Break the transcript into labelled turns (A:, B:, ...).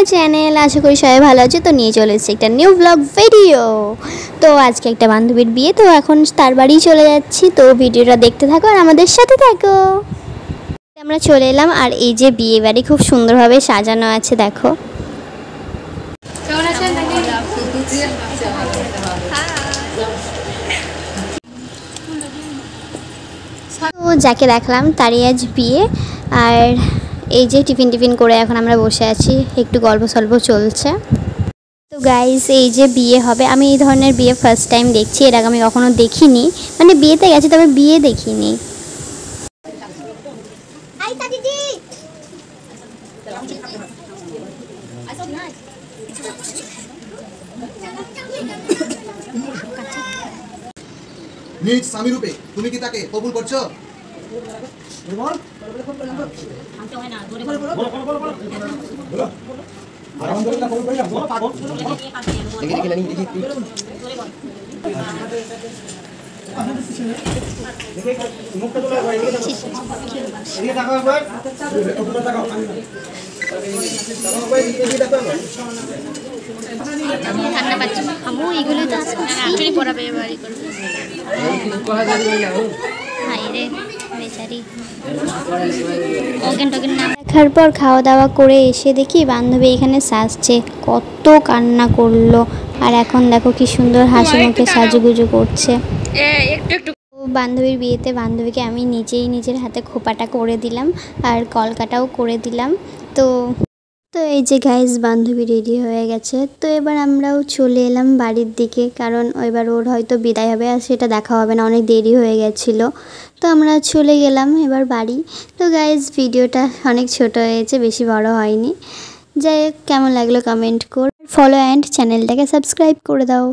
A: My channel. আশা করি সবাই ভালো আছে। তো নিয়ে চলে এসেছি একটা নিউ ব্লগ ভিডিও। তো আজকে একটা বান্ধবীর বিয়ে, তো এখন তার বাড়ি চলে যাচ্ছি। তো ভিডিওটা দেখতে থাকো আর আমাদের সাথে থাকো। আমরা চলে এলাম আর এই যে বিয়ে বাড়ি খুব সুন্দরভাবে সাজানো আছে, দেখো। তো যাকে দেখলাম তারই আজ বিয়ে। আর এই যে টিফিন করে এখন আমরা বসে আছি, একটু গল্প সল্প চলছে। তো গাইস, এই যে বিয়ে হবে, আমি এই ধরনের বিয়ে ফার্স্ট টাইম দেখছি। এর আগে আমি কখনো দেখিনি, মানে বিয়েতে গেছি তবে বিয়ে দেখিনি।
B: নিজ স্বামী রূপে তুমি কি তাকে কবুল করছো?
A: ঠান্ডা পাচ্ছি আমু, এগুলো তো আখেরি পড়াবে বাড়ি করবে। দেখার পর খাওয়া দাওয়া করে এসে দেখি বান্ধবী এখানে সাজছে, কত কান্না করলো। আর এখন দেখো কি সুন্দর হাসি মুখে সাজুগুজু করছে। বান্ধবীর বিয়েতে বান্ধবীকে আমি নিজেই নিজের হাতে খোপাটা করে দিলাম আর কলকাটাও করে দিলাম। তো এই যে গাইস, বান্ধবী রেডি হয়ে গেছে। তো এবার আমরাও চলে এলাম বাড়ির দিকে, কারণ এবার ওর হয়তো বিদায় হবে আর সেটা দেখা হবে না, অনেক দেরি হয়ে গেছিলো। তো আমরা চলে গেলাম এবার বাড়ি। তো গাইস, ভিডিওটা অনেক ছোট হয়েছে, বেশি বড় হয়নি। যাই হোক, কেমন লাগলো কমেন্ট কর, ফলো অ্যান্ড চ্যানেলটাকে সাবস্ক্রাইব করে দাও।